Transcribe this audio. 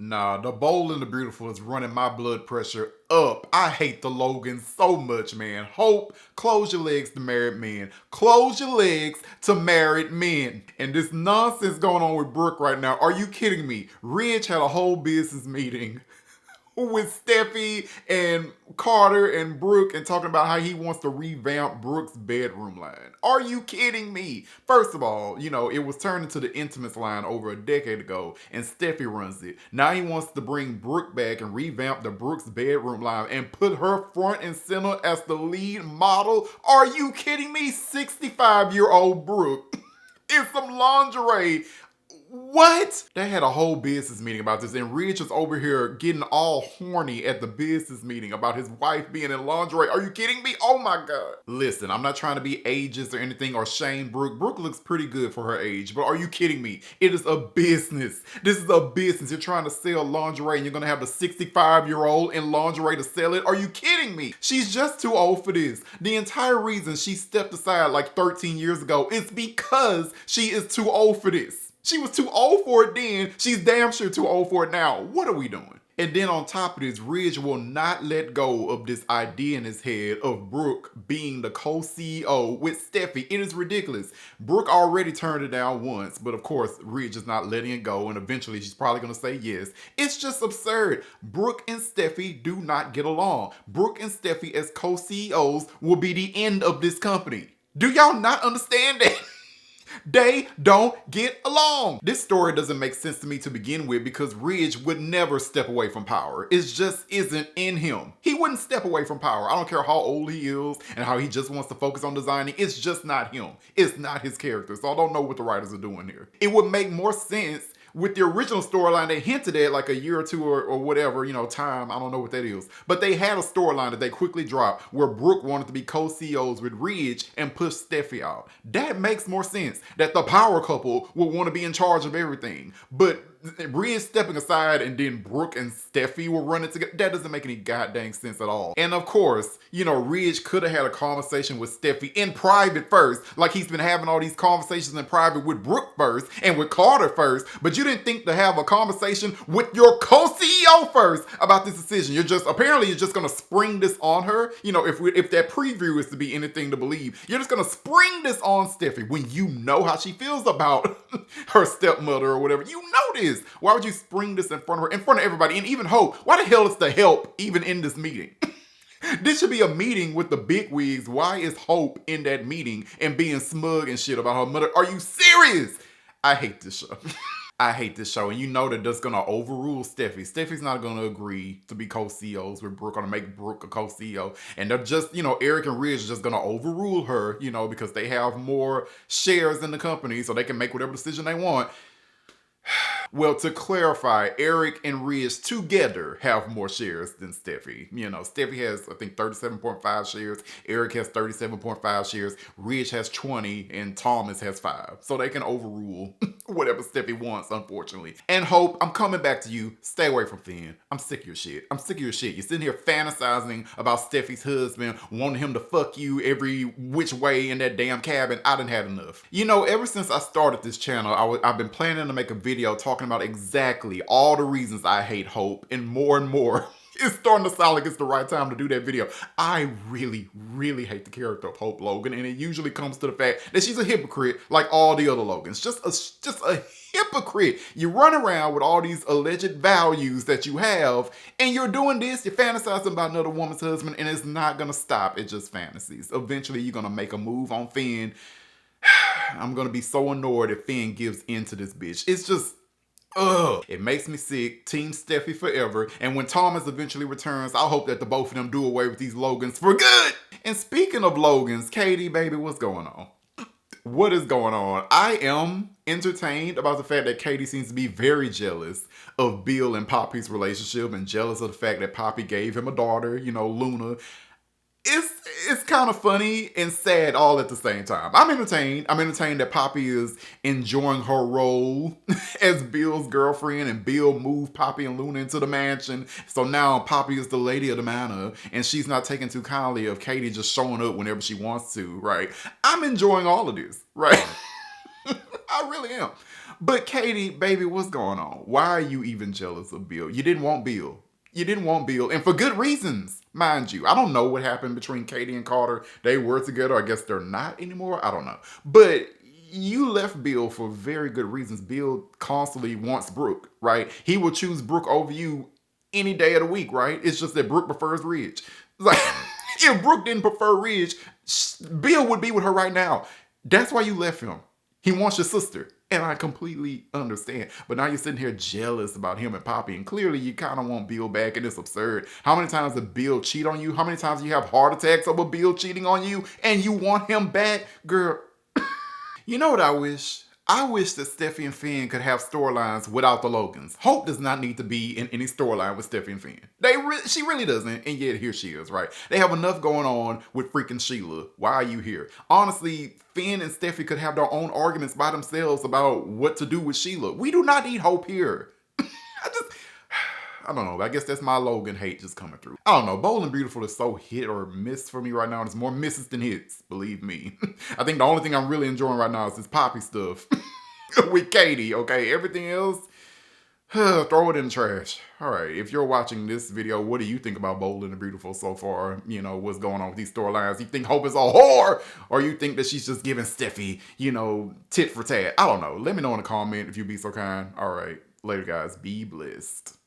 Nah, the Bold and the Beautiful is running my blood pressure up. I hate the Logans so much, man. Hope, close your legs to married men. Close your legs to married men. And this nonsense going on with Brooke right now, are you kidding me? Ridge had a whole business meeting with Steffi and Carter and Brooke and talking about how he wants to revamp Brooke's bedroom line. Are you kidding me? First of all, it was turned into the Intimates line over a decade ago and Steffi runs it. Now he wants to bring Brooke back and revamp the Brooke's bedroom line and put her front and center as the lead model. Are you kidding me? 65-year-old Brooke in some lingerie. What? They had a whole business meeting about this, and Ridge was over here getting all horny at the business meeting about his wife being in lingerie. Are you kidding me? Oh my God. Listen, I'm not trying to be ageist or anything or shame Brooke. Brooke looks pretty good for her age, but are you kidding me? It is a business. This is a business. You're trying to sell lingerie and you're gonna have the 65-year-old in lingerie to sell it? Are you kidding me? She's just too old for this. The entire reason she stepped aside like 13 years ago is because she is too old for this. She was too old for it then. She's damn sure too old for it now. What are we doing? And then on top of this, Ridge will not let go of this idea in his head of Brooke being the co-CEO with Steffi. It is ridiculous. Brooke already turned it down once, but of course, Ridge is not letting it go, and eventually she's probably going to say yes. It's just absurd. Brooke and Steffi do not get along. Brooke and Steffi as co-CEOs will be the end of this company. Do y'all not understand that? They don't get along. This story doesn't make sense to me to begin with because Ridge would never step away from power. It just isn't in him. He wouldn't step away from power. I don't care how old he is and how he just wants to focus on designing. It's just not him. It's not his character. So I don't know what the writers are doing here. It would make more sense with the original storyline they hinted at like a year or two or whatever, time, I don't know what that is. But they had a storyline that they quickly dropped where Brooke wanted to be co-CEOs with Ridge and push Steffi out. That makes more sense, that the power couple would want to be in charge of everything. But Ridge stepping aside and then Brooke and Steffi were running together, that doesn't make any goddamn sense at all. And of course, Ridge could have had a conversation with Steffi in private first, like he's been having all these conversations in private with Brooke first and with Carter first, but you didn't think to have a conversation with your co-CEO first about this decision. You're just gonna spring this on her. If that preview is to be anything to believe, you're just gonna spring this on Steffi when you know how she feels about her stepmother or whatever. You know this. Why would you spring this in front of her, in front of everybody, and even Hope? Why the hell is the help even in this meeting? This should be a meeting with the bigwigs. Why is Hope in that meeting and being smug and shit about her mother? Are you serious? I hate this show. I hate this show, and you know that that's gonna overrule Steffi. Steffi's not gonna agree to be co-CEOs with Brooke, gonna make Brooke a co-CEO, and they're just, Eric and Ridge are just gonna overrule her, because they have more shares in the company, so they can make whatever decision they want. Well, to clarify, Eric and Ridge together have more shares than Steffi. Steffi has, I think, 37.5 shares. Eric has 37.5 shares. Ridge has 20, and Thomas has 5. So they can overrule whatever Steffi wants, unfortunately. And Hope, I'm coming back to you. Stay away from Finn. I'm sick of your shit. You're sitting here fantasizing about Steffi's husband, wanting him to fuck you every which way in that damn cabin. I done had enough. Ever since I started this channel, I've been planning to make a video talking about exactly all the reasons I hate Hope, and more. It's starting to sound like it's the right time to do that video. I really, really hate the character of Hope Logan, and it usually comes to the fact that she's a hypocrite like all the other Logans. Just a hypocrite. You run around with all these alleged values that you have, and you're doing this, you're fantasizing about another woman's husband, and it's not gonna stop at just fantasies. Eventually, you're gonna make a move on Finn. I'm gonna be so annoyed if Finn gives into this bitch. It's just, ugh. It makes me sick. Team Steffi forever. And when Thomas eventually returns, I hope that the both of them do away with these Logans for good. And speaking of Logans, Katie, baby, what's going on? What is going on? I am entertained about the fact that Katie seems to be very jealous of Bill and Poppy's relationship and jealous of the fact that Poppy gave him a daughter, Luna. It's kind of funny and sad all at the same time. I'm entertained. I'm entertained that Poppy is enjoying her role as Bill's girlfriend, and Bill moved Poppy and Luna into the mansion. So now Poppy is the lady of the manor, and she's not taking too kindly of Katie just showing up whenever she wants to, right? I'm enjoying all of this, right? I really am. But Katie, baby, what's going on? Why are you even jealous of Bill? You didn't want Bill. You didn't want Bill, and for good reasons, mind you. I don't know what happened between Katie and Carter. They were together. I guess they're not anymore. I don't know. But you left Bill for very good reasons. Bill constantly wants Brooke, right? He will choose Brooke over you any day of the week, right? It's just that Brooke prefers Ridge. Like, if Brooke didn't prefer Ridge, Bill would be with her right now. That's why you left him. He wants your sister. And I completely understand. But now you're sitting here jealous about him and Poppy. And clearly you kind of want Bill back, and it's absurd. How many times did Bill cheat on you? How many times do you have heart attacks over Bill cheating on you? And you want him back? Girl, you know what I wish? I wish that Steffy and Finn could have storylines without the Logans. Hope does not need to be in any storyline with Steffy and Finn. She really doesn't, and yet here she is, right? They have enough going on with freaking Sheila. Why are you here? Honestly, Finn and Steffy could have their own arguments by themselves about what to do with Sheila. We do not need Hope here. I don't know. I guess that's my Logan hate just coming through. I don't know. Bold and Beautiful is so hit or miss for me right now. It's more misses than hits, believe me. I think the only thing I'm really enjoying right now is this Poppy stuff with Katie, okay? Everything else, throw it in the trash. All right, if you're watching this video, what do you think about Bold and the Beautiful so far? You know, what's going on with these storylines? You think Hope is a whore? Or you think that she's just giving Steffy, you know, tit for tat? I don't know. Let me know in the comment if you'd be so kind. All right, later guys. Be blessed.